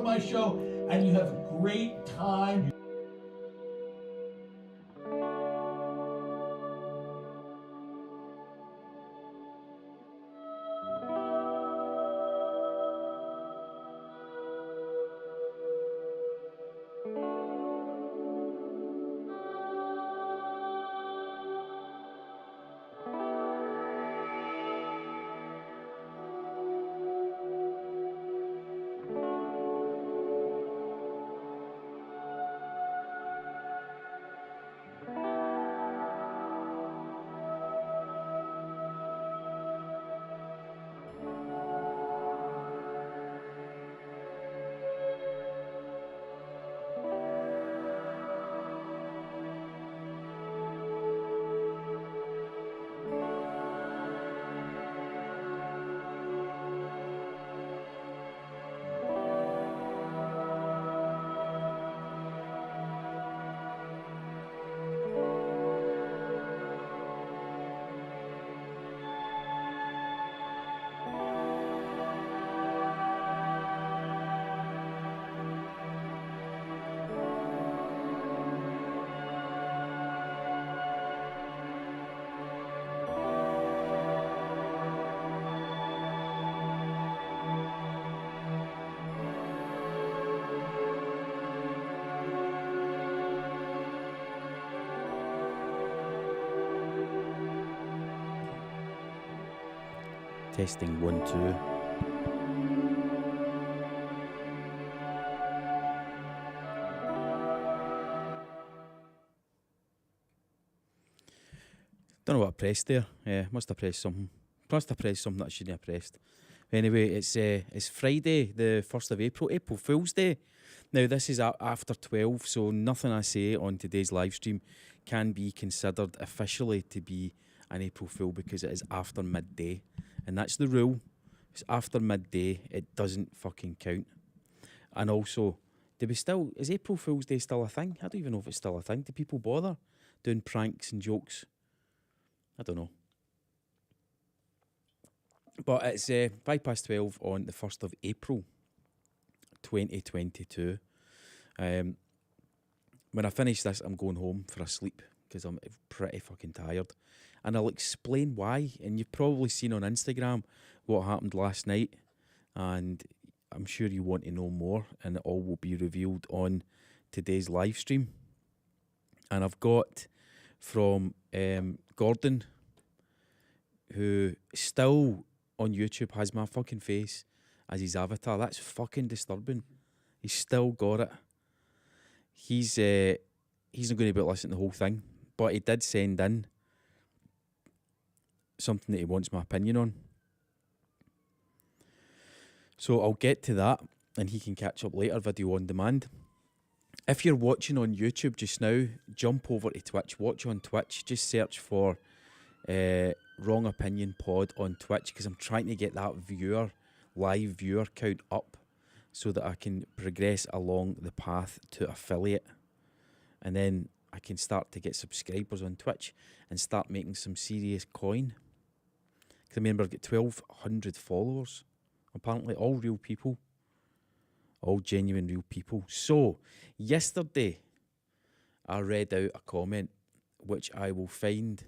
my show and you have a great time. Testing 1, 2. Don't know what I pressed there. Yeah, must have pressed something. Must have pressed something that I shouldn't have pressed. Anyway, it's Friday, the 1st of April, April Fool's Day. Now, this is after 12, so nothing I say on today's live stream can be considered officially to be an April Fool because it is after midday. And that's the rule. It's after midday, it doesn't fucking count. And also, is April Fool's Day still a thing? I don't even know if it's still a thing. Do people bother doing pranks and jokes? I don't know. But it's 12 on the 1st of April 2022. When I finish this, I'm going home for a sleep because I'm pretty fucking tired. And I'll explain why. And you've probably seen on Instagram what happened last night. And I'm sure you want to know more. And it all will be revealed on today's live stream. And I've got from Gordon, who still on YouTube has my fucking face as his avatar. That's fucking disturbing. He's still got it. He's not going to be able to listen to the whole thing, but he did send in something that he wants my opinion on. So I'll get to that, and he can catch up later, video on demand. If you're watching on YouTube just now, jump over to Twitch. Watch on Twitch. Just search for Wrong Opinion Pod on Twitch because I'm trying to get that live viewer count up so that I can progress along the path to affiliate. And then I can start to get subscribers on Twitch and start making some serious coin. Because remember, I've got 1,200 followers. Apparently all real people. All genuine real people. So, yesterday, I read out a comment which I will find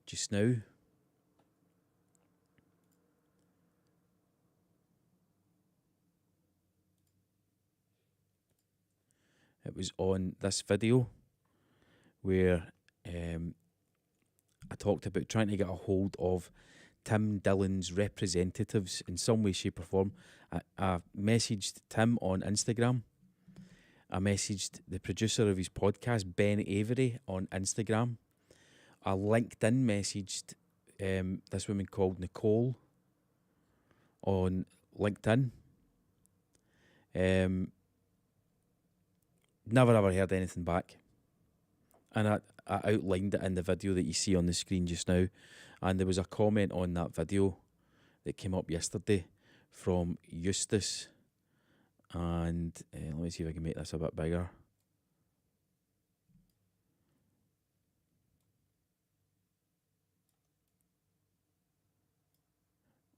just now. It was on this video where I talked about trying to get a hold of Tim Dillon's representatives in some way, shape or form. I messaged Tim on Instagram. I messaged the producer of his podcast, Ben Avery, on Instagram. I LinkedIn messaged this woman called Nicole on LinkedIn. Never ever heard anything back. And I outlined it in the video that you see on the screen just now. And there was a comment on that video that came up yesterday from Eustace. And let me see if I can make this a bit bigger.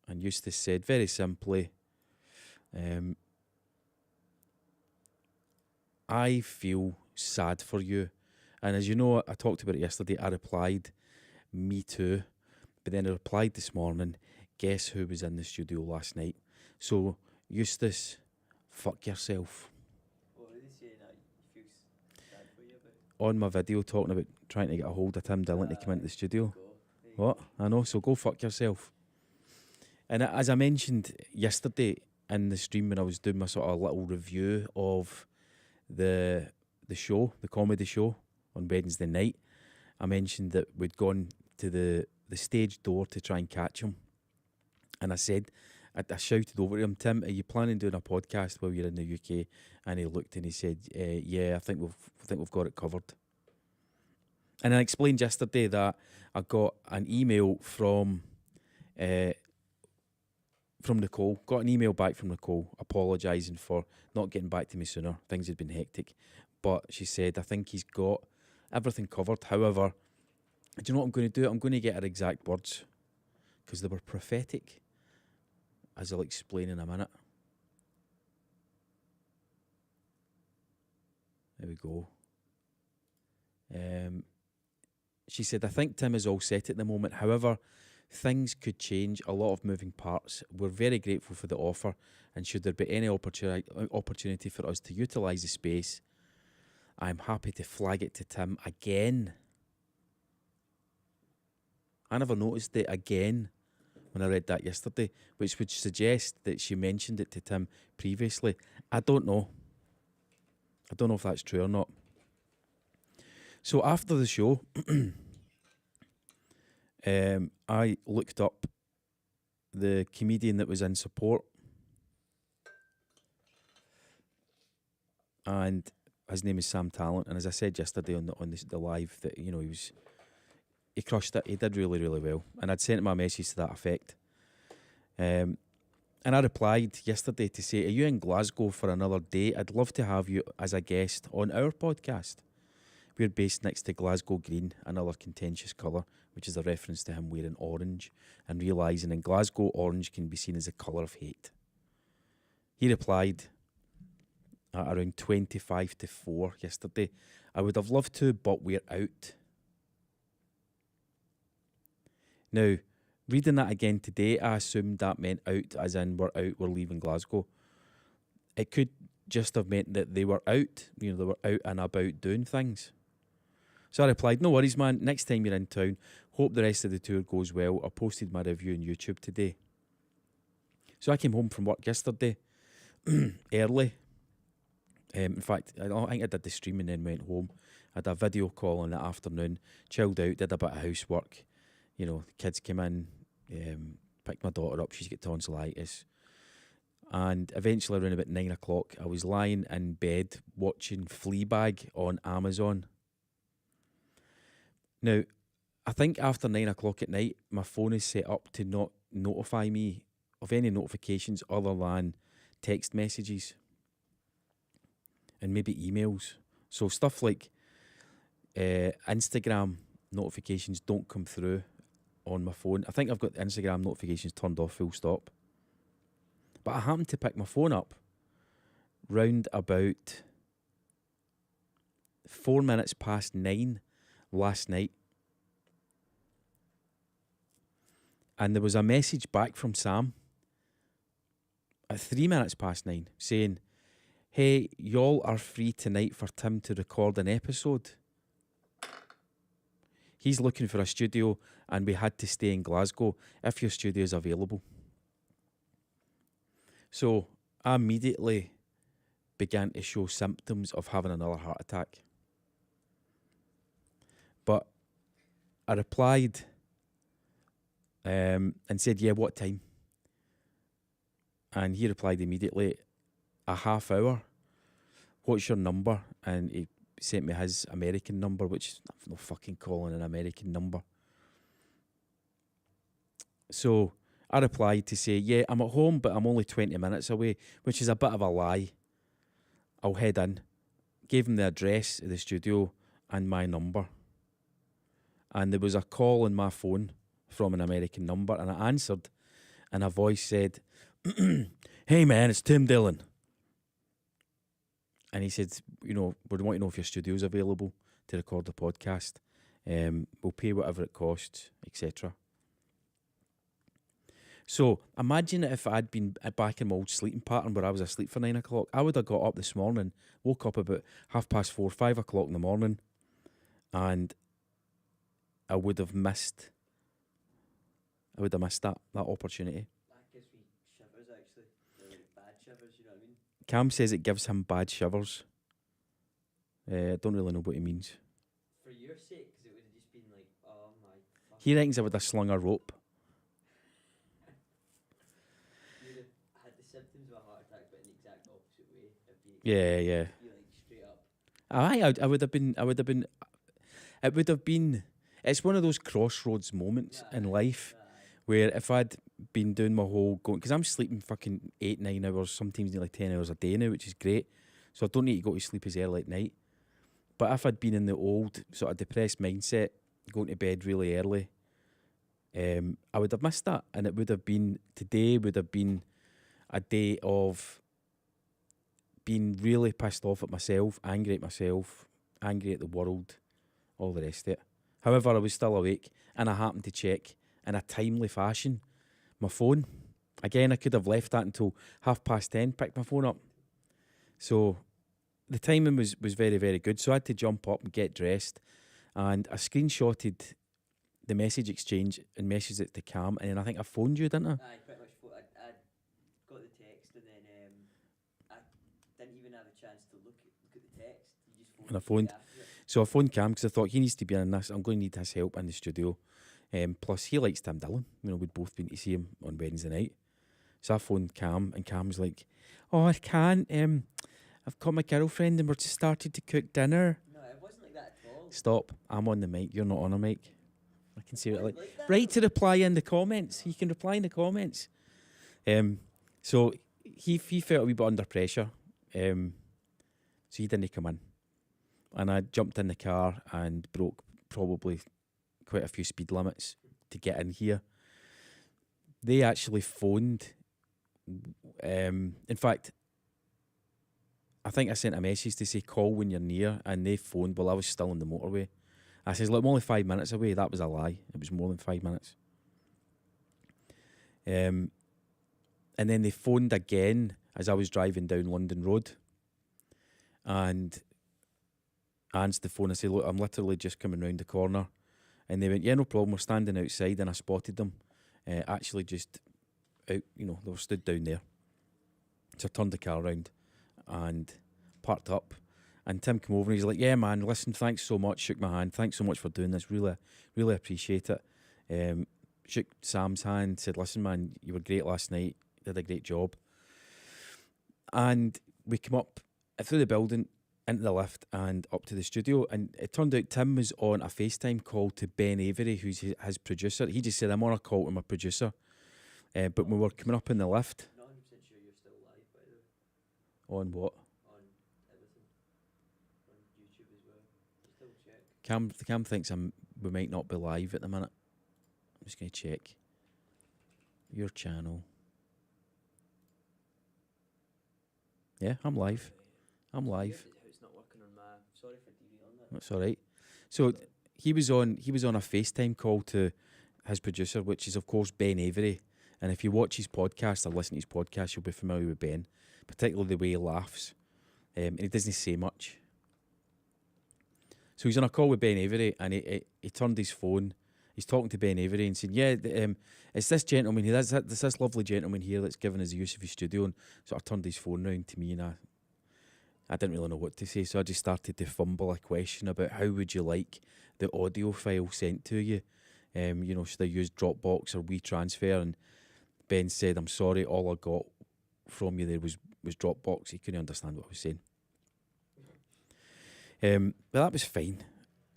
And Eustace said very simply, I feel sad for you. And as you know, I talked about it yesterday. I replied, me too. But then I replied this morning, guess who was in the studio last night? So, Eustace, fuck yourself. What were they saying that you feel sad for you about? On my video talking about trying to get a hold of Tim Dillon to come into the studio. There you What? go. I know, so go fuck yourself. And as I mentioned yesterday in the stream when I was doing my sort of little review of the show, the comedy show on Wednesday night, I mentioned that we'd gone to the stage door to try and catch him. And I said, I shouted over to him, Tim, are you planning on doing a podcast while you're in the UK? And he looked and he said, yeah, I think we've got it covered. And I explained yesterday that I got an email from Nicole, got an email back from Nicole apologising for not getting back to me sooner. Things had been hectic. But she said, I think he's got everything covered. However, do you know what I'm going to do? I'm going to get her exact words because they were prophetic, as I'll explain in a minute. There we go. She said, I think Tim is all set at the moment. However, things could change, a lot of moving parts. We're very grateful for the offer, and should there be any opportunity for us to utilise the space, I'm happy to flag it to Tim again. I never noticed it again when I read that yesterday, which would suggest that she mentioned it to Tim previously. I don't know. I don't know if that's true or not. So after the show, I looked up the comedian that was in support, and his name is Sam Tallent. And as I said yesterday on the live, that he crushed it. He did really, really well, and I'd sent him a message to that effect. And I replied yesterday to say, are you in Glasgow for another day? I'd love to have you as a guest on our podcast. We're based next to Glasgow Green, another contentious colour, which is a reference to him wearing orange and realising in Glasgow orange can be seen as a colour of hate. He replied at around 25 to 4 yesterday, I would have loved to, but we're out. Now, reading that again today, I assumed that meant out, as in we're out, we're leaving Glasgow. It could just have meant that they were out, they were out and about doing things. So I replied, no worries, man, next time you're in town, hope the rest of the tour goes well. I posted my review on YouTube today. So I came home from work yesterday, early. In fact, I think I did the stream and then went home. I had a video call in the afternoon, chilled out, did a bit of housework. The kids came in, picked my daughter up, she's got tonsillitis. And eventually around about 9 o'clock, I was lying in bed watching Fleabag on Amazon. Now, I think after 9 o'clock at night, my phone is set up to not notify me of any notifications other than text messages and maybe emails. So stuff like Instagram notifications don't come through on my phone. I think I've got Instagram notifications turned off full stop. But I happened to pick my phone up round about 4 minutes past 9 last night. And there was a message back from Sam at 3 minutes past 9 saying, hey, y'all are free tonight for Tim to record an episode. He's looking for a studio and we had to stay in Glasgow if your studio is available. So I immediately began to show symptoms of having another heart attack. But I replied and said, yeah, what time? And he replied immediately, a half hour. What's your number? And he sent me his American number, which I'm no fucking calling an American number. So I replied to say, yeah, I'm at home, but I'm only 20 minutes away, which is a bit of a lie. I'll head in. Gave him the address of the studio and my number. And there was a call on my phone from an American number, and I answered, and a voice said, "Hey man, it's Tim Dillon." And he said, "We want to know if your studio's available to record the podcast. We'll pay whatever it costs, etc." So imagine if I'd been back in my old sleeping pattern where I was asleep for 9 o'clock. I would have got up this morning, woke up about 4:30, 5 o'clock in the morning, and I would have missed that opportunity. That gives me shivers, actually. They're like bad shivers, you know what I mean? Cam says it gives him bad shivers. I don't really know what he means. For your sake, because it would have just been like, oh my fuck. He reckons I would have slung a rope. You'd have had the symptoms of a heart attack, but in the exact opposite way. It'd be Yeah. be like straight up. I would have been. It would have been. It's one of those crossroads moments in life where if I'd been doing my whole going, because I'm sleeping fucking 8-9 hours, sometimes nearly 10 hours a day now, which is great. So I don't need to go to sleep as early at night. But if I'd been in the old sort of depressed mindset, going to bed really early, I would have missed that, and it would have been today would have been a day of being really pissed off at myself, angry at myself, angry at the world, all the rest of it. However, I was still awake, and I happened to check in a timely fashion my phone. Again, I could have left that until 10:30, picked my phone up. So the timing was very, very good. So I had to jump up and get dressed, and I screenshotted the message exchange and messaged it to Cam, and then I think I phoned you, didn't I? I pretty much I got the text, and then I didn't even have a chance to look at the text. You just phoned And I me straight phoned. after it. So I phoned Cam because I thought he needs to be in this. I'm going to need his help in the studio. Plus, he likes Tim Dillon. We'd both been to see him on Wednesday night. So I phoned Cam, and Cam's like, "Oh, I can't. I've got my girlfriend, and we're just started to cook dinner." No, it wasn't like that at all. Stop. I'm on the mic. You're not on a mic. I can see It what I like. wasn't like that. Right to reply in the comments. You can reply in the comments. So he felt a wee bit under pressure. So he didn't come in. And I jumped in the car and broke probably quite a few speed limits to get in here. They actually phoned. In fact, I think I sent a message to say call when you're near, and they phoned while I was still on the motorway. I says, look, I'm only 5 minutes away. That was a lie. It was more than 5 minutes. And then they phoned again as I was driving down London Road, and I answered the phone. I said, look, I'm literally just coming round the corner. And they went, yeah, no problem. We're standing outside, and I spotted them. Actually just out, they were stood down there. So I turned the car around and parked up. And Tim came over and he's like, yeah, man, listen, thanks so much. Shook my hand. Thanks so much for doing this. Really, really appreciate it. Shook Sam's hand, said, listen, man, you were great last night. Did a great job. And we came up through the building, into the lift and up to the studio. And it turned out Tim was on a FaceTime call to Ben Avery, who's his producer. He just said, I'm on a call with my producer. But when we were coming up in the lift. Not 100% sure you're still live, by the way. On what? On everything. On YouTube as well. Just double check. Cam thinks we might not be live at the minute. I'm just going to check. Your channel. Yeah, I'm live. I'm live. It's not working on my. Sorry for derailing that. That's all right. So he was on a FaceTime call to his producer, which is of course Ben Avery. And if you watch his podcast or listen to his podcast, you'll be familiar with Ben, particularly the way he laughs. And he doesn't say much. So he's on a call with Ben Avery, and he turned his phone. He's talking to Ben Avery and saying, yeah, it's this gentleman here, there's this lovely gentleman here that's given us the use of his studio. And sort of turned his phone round to me, and I didn't really know what to say, so I just started to fumble a question about how would you like the audio file sent to you? Should I use Dropbox or WeTransfer? And Ben said, I'm sorry, all I got from you there was Dropbox. He couldn't understand what I was saying. But that was fine.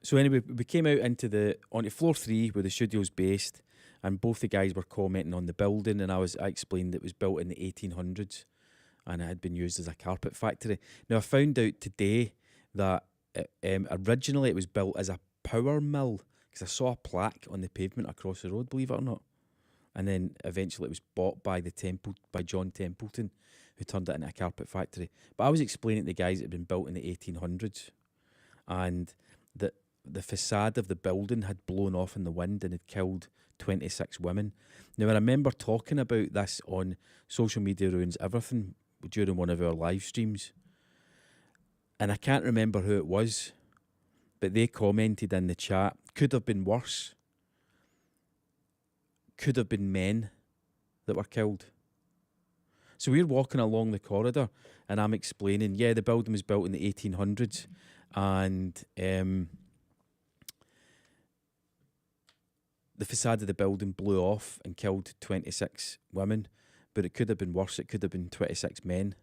So anyway, we came out onto floor 3 where the studio's based, and both the guys were commenting on the building, and I explained it was built in the 1800s. And it had been used as a carpet factory. Now, I found out today that originally it was built as a power mill, because I saw a plaque on the pavement across the road, believe it or not. and then eventually it was bought by John Templeton, who turned it into a carpet factory. But I was explaining to the guys it had been built in the 1800s, and that the facade of the building had blown off in the wind and had killed 26 women. Now, I remember talking about this on Social Media Ruins Everything during one of our live streams, and I can't remember who it was, but they commented in the chat, could have been worse. Could have been men that were killed. So we're walking along the corridor, and I'm explaining, the building was built in the 1800s, and the facade of the building blew off and killed 26 women, but it could have been worse. It could have been 26 men.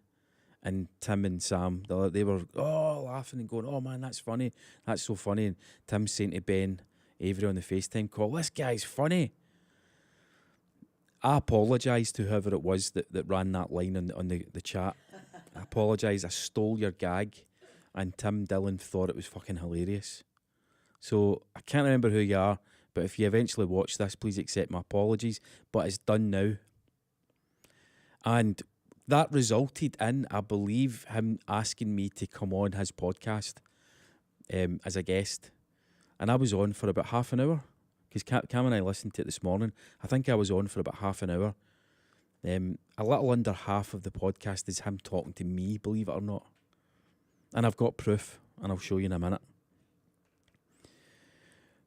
And Tim and Sam, they were laughing and going, oh man, that's funny. That's so funny. And Tim's saying to Ben Avery on the FaceTime call, this guy's funny. I apologise to whoever it was that ran that line on the chat. I apologise. I stole your gag, and Tim Dillon thought it was fucking hilarious. So I can't remember who you are, but if you eventually watch this, please accept my apologies. But it's done now. And that resulted in, I believe, him asking me to come on his podcast as a guest. And I was on for about half an hour, because Cam and I listened to it this morning. I think I was on for about half an hour. A little under half of the podcast is him talking to me, believe it or not. And I've got proof, and I'll show you in a minute.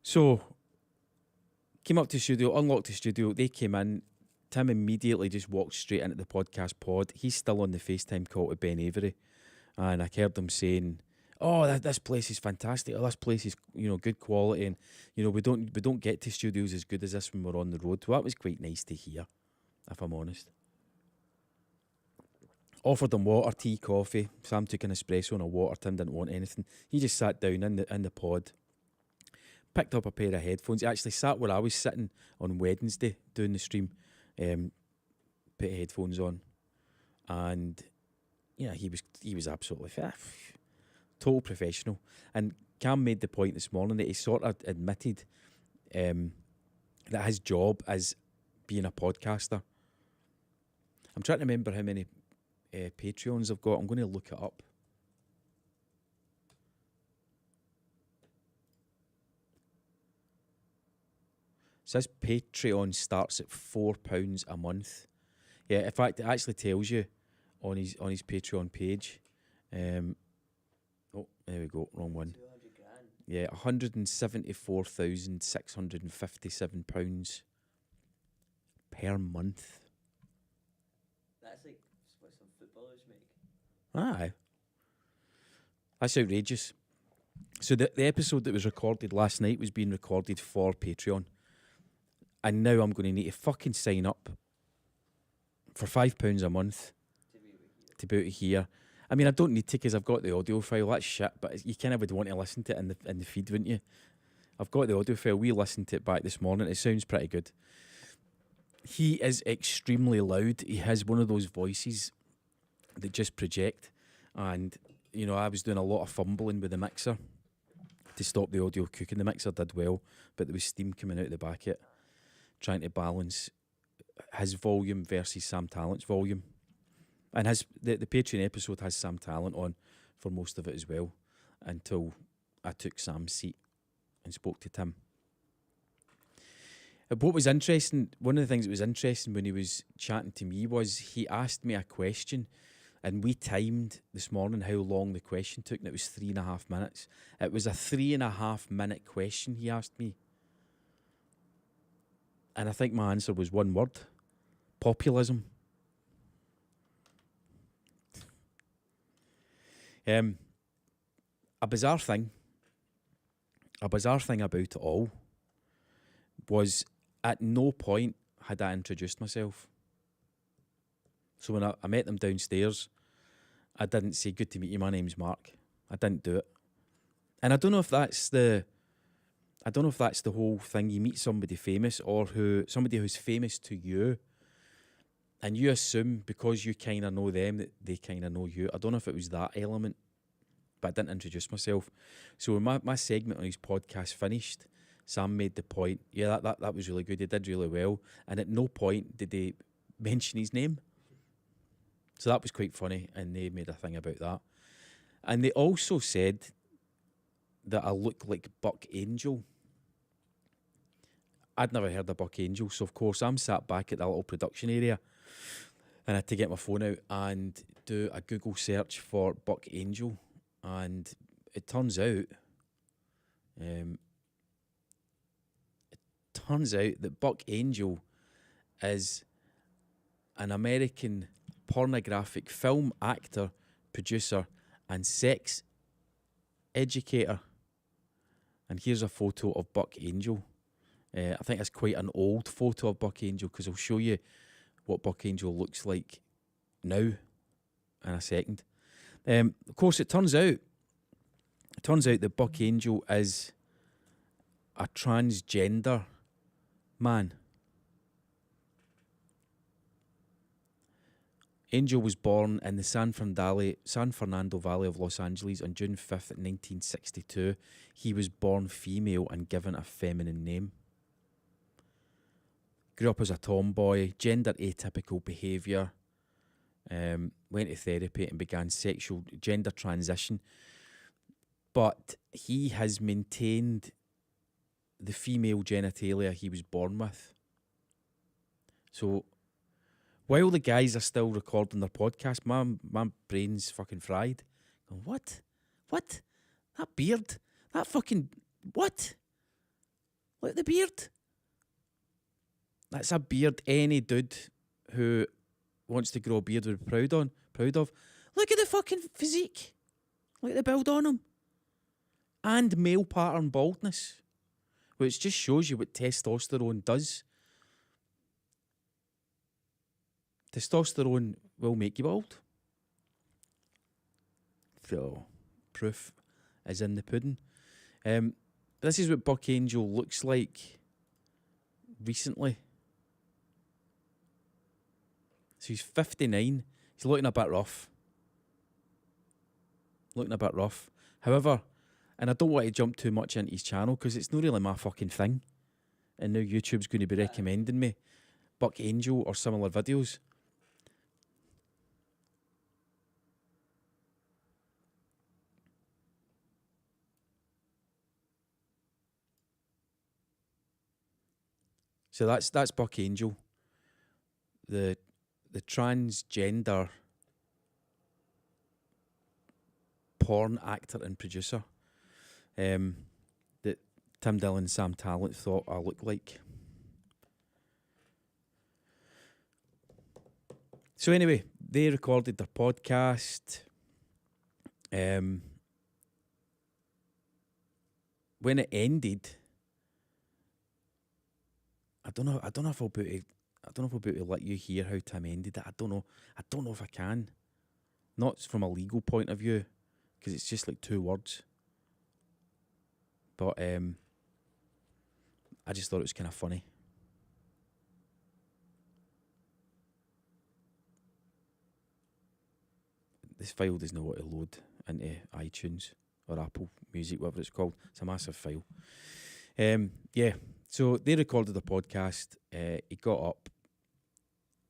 So, came up to the studio, unlocked the studio, they came in. Tim immediately just walked straight into the podcast pod. He's still on the FaceTime call to Ben Avery, and I heard them saying, "Oh, this place is fantastic. Oh, this place is good quality, and we don't get to studios as good as this when we're on the road." Well, that was quite nice to hear, if I'm honest. Offered them water, tea, coffee. Sam took an espresso and a water. Tim didn't want anything. He just sat down in the pod, picked up a pair of headphones. He actually sat where I was sitting on Wednesday doing the stream. Put headphones on, and he was absolutely total professional. And Cam made the point this morning that he sort of admitted that his job is being a podcaster. I'm trying to remember how many Patreons I've got. I'm going to look it up. It says Patreon starts at £4 a month. Yeah, in fact, it actually tells you on his Patreon page. Oh, there we go, wrong one. 200 grand. Yeah, £174,657 per month. That's like what some footballers make. Aye. That's outrageous. So the episode that was recorded last night was being recorded for Patreon. And now I'm going to need to fucking sign up for £5 a month to be able to hear. I mean, I don't need to because I've got the audio file. That's shit, but you kind of would want to listen to it in the feed, wouldn't you? I've got the audio file. We listened to it back this morning. It sounds pretty good. He is extremely loud. He has one of those voices that just project. And, I was doing a lot of fumbling with the mixer to stop the audio cooking. The mixer did well, but there was steam coming out of the back of it, trying to balance his volume versus Sam Tallent's volume. And the Patreon episode has Sam Tallent on for most of it as well, until I took Sam's seat and spoke to Tim. What was interesting, one of the things that was interesting when he was chatting to me was he asked me a question, and we timed this morning how long the question took, and it was 3.5 minutes. It was a 3.5 minute question he asked me. And I think my answer was one word: populism. A bizarre thing about it all was at no point had I introduced myself. So when I met them downstairs, I didn't say, "Good to meet you, my name's Mark." I didn't do it. And I don't know if that's the whole thing. You meet somebody famous, or somebody who's famous to you, and you assume because you kind of know them that they kind of know you. I don't know if it was that element, but I didn't introduce myself. So when my segment on his podcast finished, Sam made the point. Yeah, that was really good. He did really well. And at no point did they mention his name. So that was quite funny, and they made a thing about that. And they also said that I look like Buck Angel. I'd never heard of Buck Angel, so of course I'm sat back at that little production area, and I had to get my phone out and do a Google search for Buck Angel, and it turns out, that Buck Angel is an American pornographic film actor, producer, and sex educator. And here's a photo of Buck Angel. I think it's quite an old photo of Buck Angel, because I'll show you what Buck Angel looks like now in a second. Of course, it turns out that Buck Angel is a transgender man. Angel was born in the San Fernando Valley of Los Angeles on June 5th, 1962. He was born female and given a feminine name. Grew up as a tomboy, gender atypical behaviour, went to therapy and began sexual gender transition. But he has maintained the female genitalia he was born with. So while the guys are still recording their podcast, my brain's fucking fried. Going, what? What? That beard? That fucking... What? Look at the beard. That's a beard any dude who wants to grow a beard would be proud of. Look at the fucking physique. Look at the build on him. And male pattern baldness, which just shows you what testosterone does. Testosterone will make you bald. So, proof is in the pudding. This is what Buck Angel looks like recently. So he's 59. He's looking a bit rough. However, and I don't want to jump too much into his channel because it's not really my fucking thing. And now YouTube's going to be recommending me Buck Angel or similar videos. So that's Buck Angel, the transgender porn actor and producer that Tim Dillon and Sam Tallent thought I looked like. So anyway, they recorded their podcast. When it ended, I don't know if I'll be able to let you hear how Tim ended it. I don't know if I can. Not from a legal point of view, because it's just like 2 words. But I just thought it was kind of funny. This file doesn't know what to load into iTunes or Apple Music, whatever it's called. It's a massive file. Yeah. So they recorded the podcast. He got up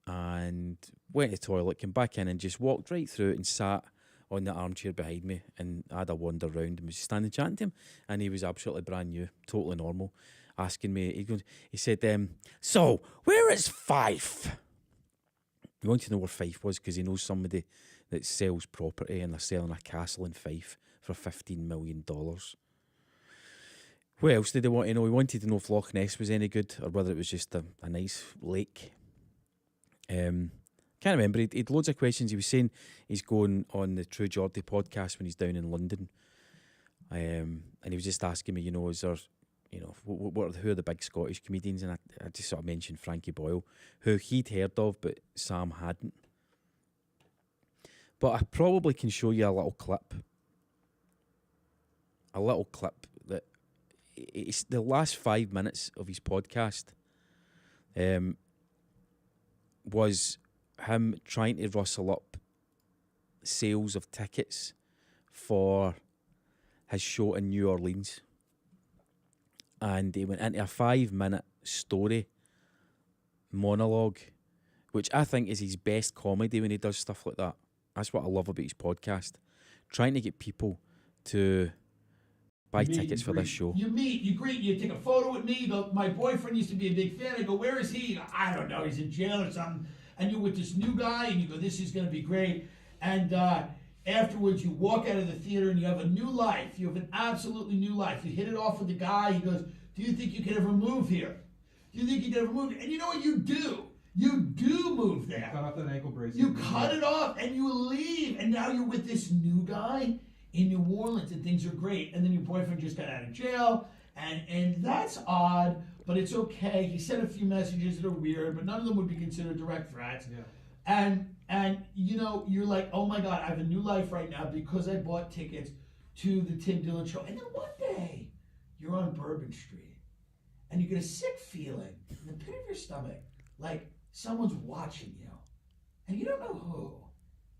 and went to the toilet, came back in and just walked right through it and sat on the armchair behind me, and I had a wander round and was standing chatting to him, and he was absolutely brand new, totally normal, asking me, he said, so, where is Fife? He wanted to know where Fife was because he knows somebody that sells property and they're selling a castle in Fife for $15 million. What else did he want to know? He wanted to know if Loch Ness was any good or whether it was just a nice lake. Can't remember. He'd loads of questions. He was saying he's going on the True Geordie podcast when he's down in London. And he was just asking me, is there, who are the big Scottish comedians? And I just sort of mentioned Frankie Boyle, who he'd heard of, but Sam hadn't. But I probably can show you a little clip. That it's the last 5 minutes of his podcast. Was him trying to rustle up sales of tickets for his show in New Orleans. and he went into a 5-minute story monologue, which I think is his best comedy when he does stuff like that. That's what I love about his podcast. Trying to get people to buy tickets for this show. You meet, you greet, you take a photo with me. My boyfriend used to be a big fan. I go, where is he? I don't know, he's in jail or something. And you're with this new guy, and you go, this is going to be great. And afterwards, you walk out of the theater, and you have a new life. You have an absolutely new life. You hit it off with the guy. He goes, do you think you could ever move here? Do you think you could ever move here? And you know what you do? You do move there. Cut off that ankle bracelet. You cut it off, and you leave. And now you're with this new guy in New Orleans, and things are great. And then your boyfriend just got out of jail, and that's odd, but it's okay. He sent a few messages that are weird, but none of them would be considered direct threats. Yeah. And you know, you're like, oh my God, I have a new life right now because I bought tickets to the Tim Dillon show. And then one day, you're on Bourbon Street, and you get a sick feeling in the pit of your stomach, like someone's watching you, and you don't know who.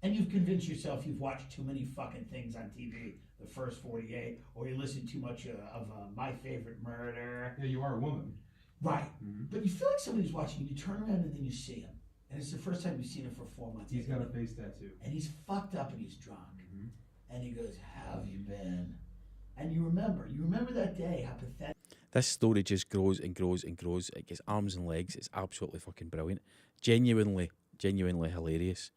And you've convinced yourself you've watched too many fucking things on TV, the first 48, or you listen too much of My Favorite Murder. Yeah, you are a woman. Right. Mm-hmm. But you feel like somebody's watching you. You turn around and then you see him. And it's the first time you've seen him for 4 months. He's got a face tattoo. And he's fucked up and he's drunk. Mm-hmm. And he goes, how have you been? And you remember that day, how pathetic. This story just grows and grows and grows. It gets arms and legs. It's absolutely fucking brilliant. Genuinely hilarious.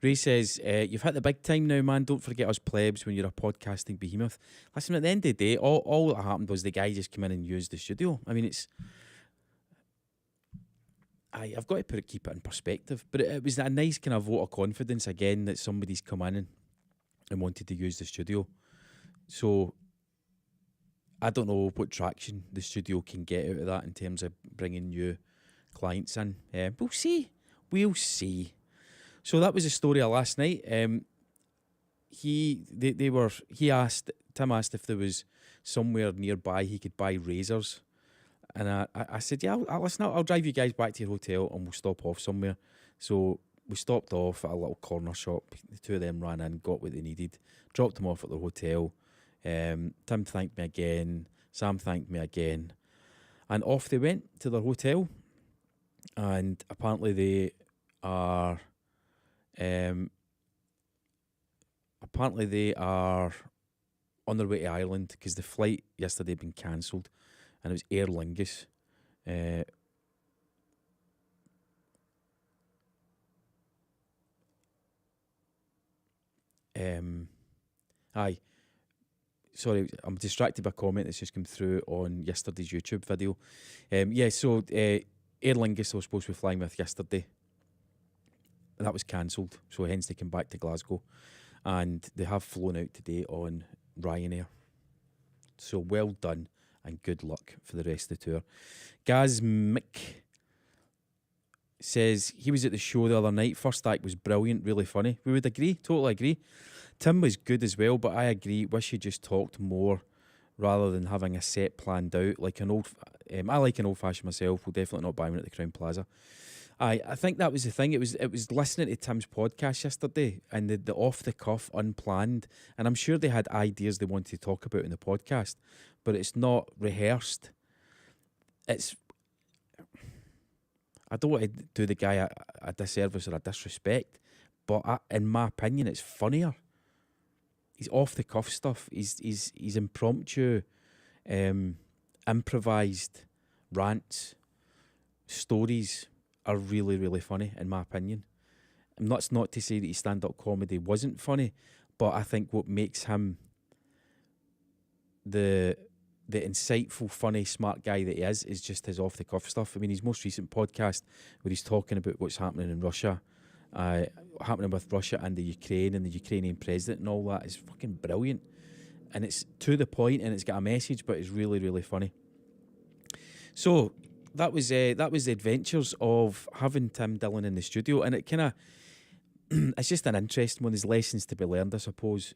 Ray says, you've hit the big time now, man. Don't forget us plebs when you're a podcasting behemoth. Listen, at the end of the day, all that happened was the guy just came in and used the studio. I mean, I've got to keep it in perspective. But it was a nice kind of vote of confidence again that somebody's come in and wanted to use the studio. So I don't know what traction the studio can get out of that in terms of bringing new clients in. We'll see. So that was the story of last night. Tim asked if there was somewhere nearby he could buy razors, and I said, yeah, I'll drive you guys back to your hotel and we'll stop off somewhere. So we stopped off at a little corner shop. The two of them ran in, got what they needed, dropped them off at the hotel. Tim thanked me again, Sam thanked me again, and off they went to their hotel. And apparently they are on their way to Ireland because the flight yesterday had been cancelled, and it was Aer Lingus. Sorry, I'm distracted by a comment that's just come through on yesterday's YouTube video. So Aer Lingus I was supposed to be flying with yesterday. That was cancelled, so hence they came back to Glasgow, and they have flown out today on Ryanair. So well done and good luck for the rest of the tour. Gaz Mick says he was at the show the other night. First act was brilliant, really funny. We would agree, totally agree. Tim was good as well, but I agree. Wish he just talked more rather than having a set planned out. Like I like an old fashioned myself. We'll definitely not buy one at the Crown Plaza. I think that was the thing. It was listening to Tim's podcast yesterday and the off the cuff, unplanned, and I'm sure they had ideas they wanted to talk about in the podcast, but it's not rehearsed. I don't want to do the guy a disservice or a disrespect, but in my opinion, it's funnier. He's off the cuff stuff. He's impromptu, improvised rants, stories are really, really funny, in my opinion. And that's not to say that his stand-up comedy wasn't funny, but I think what makes him the insightful, funny, smart guy that he is just his off-the-cuff stuff. I mean, his most recent podcast where he's talking about what's happening in Russia, happening with Russia and the Ukraine and the Ukrainian president and all that is fucking brilliant. And it's to the point and it's got a message, but it's really, really funny. So that was the adventures of having Tim Dillon in the studio, and it kind of it's just an interesting one. There's lessons to be learned, I suppose,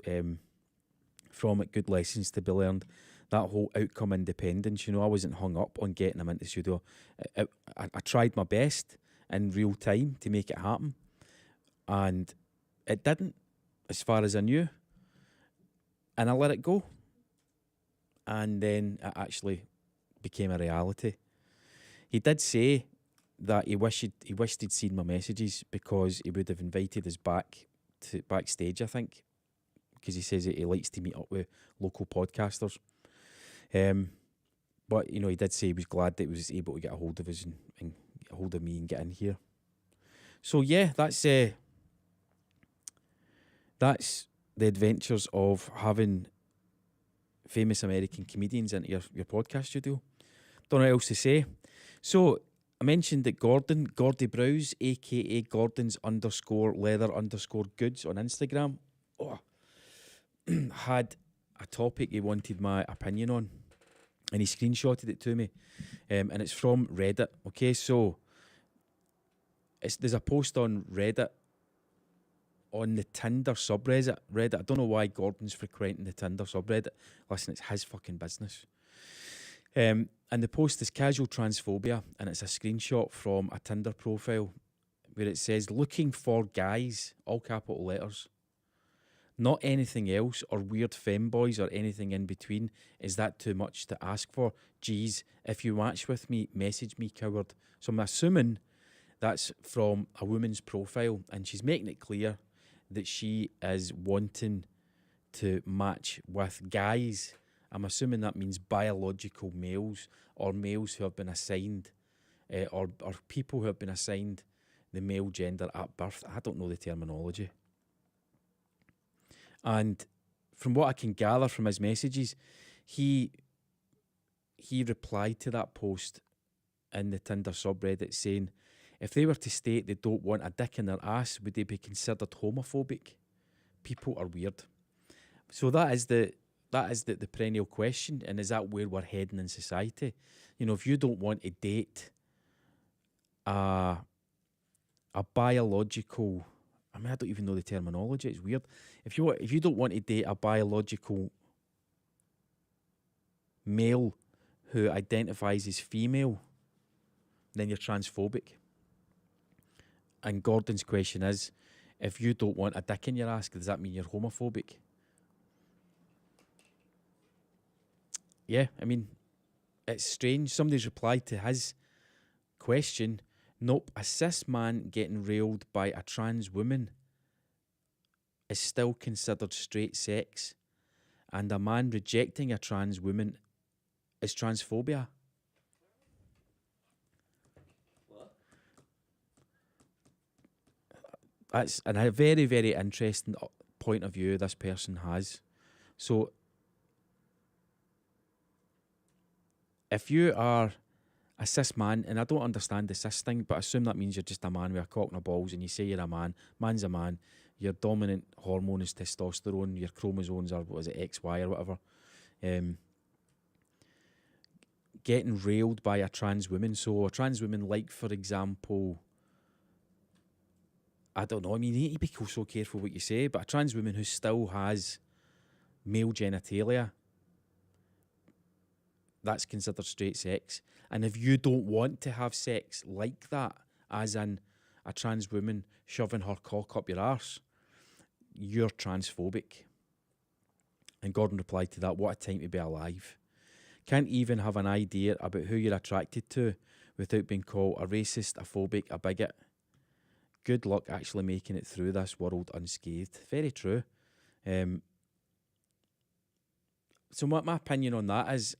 from it. Good lessons to be learned. That whole outcome independence. You know, I wasn't hung up on getting him into the studio. I tried my best in real time to make it happen, and it didn't, as far as I knew. And I let it go, and then it actually became a reality. He did say that he wished he'd seen my messages because he would have invited us backstage, I think, because he says that he likes to meet up with local podcasters. But he did say he was glad that he was able to get a hold of us and get a hold of me and get in here. So yeah, that's the adventures of having famous American comedians into your podcast studio. Don't know what else to say. So I mentioned that Gordy Browse, aka Gordon's_leather_goods on Instagram, had a topic he wanted my opinion on, and he screenshotted it to me, and it's from Reddit. Okay, so there's a post on Reddit on the Tinder subreddit. I don't know why Gordon's frequenting the Tinder subreddit. Listen, it's his fucking business. And the post is casual transphobia, and it's a screenshot from a Tinder profile where it says, looking for guys, all capital letters. Not anything else, or weird femboys or anything in between. Is that too much to ask for? Geez, if you match with me, message me, coward. So I'm assuming that's from a woman's profile, and she's making it clear that she is wanting to match with guys. I'm assuming that means biological males, or males who have been assigned, or people who have been assigned the male gender at birth. I don't know the terminology. And from what I can gather from his messages, he replied to that post in the Tinder subreddit saying, if they were to state they don't want a dick in their ass, would they be considered homophobic? People are weird. So that is the perennial question, and is that where we're heading in society? If you don't want to date a biological, I don't even know the terminology, it's weird. If you don't want to date a biological male who identifies as female, then you're transphobic. And Gordon's question is, if you don't want a dick in your ass, does that mean you're homophobic? Yeah, it's strange. Somebody's replied to his question, nope, a cis man getting railed by a trans woman is still considered straight sex, and a man rejecting a trans woman is transphobia. What? That's a very, very interesting point of view this person has. So, if you are a cis man, and I don't understand the cis thing, but I assume that means you're just a man with a cock and a balls, and you say you're a man. Man's a man. Your dominant hormone is testosterone. Your chromosomes are, XY or whatever. Getting railed by a trans woman. So a trans woman, like, for example, I don't know, you need to be so careful what you say, but a trans woman who still has male genitalia, that's considered straight sex. And if you don't want to have sex like that, as in a trans woman shoving her cock up your arse, you're transphobic. And Gordon replied to that, what a time to be alive. Can't even have an idea about who you're attracted to without being called a racist, a phobic, a bigot. Good luck actually making it through this world unscathed. Very true. So my opinion on that is,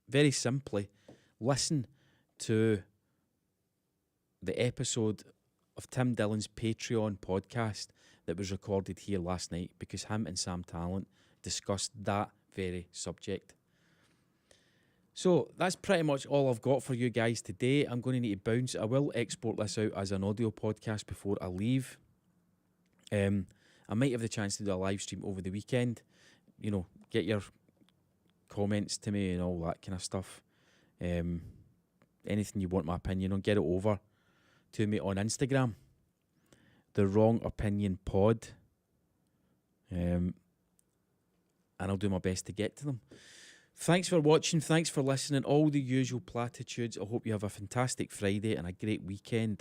very simply, listen to the episode of Tim Dillon's Patreon podcast that was recorded here last night, because him and Sam Tallent discussed that very subject. So that's pretty much all I've got for you guys today. I'm going to need to bounce. I will export this out as an audio podcast before I leave. I might have the chance to do a live stream over the weekend. Get your comments to me and all that kind of stuff. Anything you want my opinion on, get it over to me on Instagram, The Wrong Opinion Pod, and I'll do my best to get to them. Thanks for watching, thanks for listening, all the usual platitudes. I hope you have a fantastic Friday and a great weekend,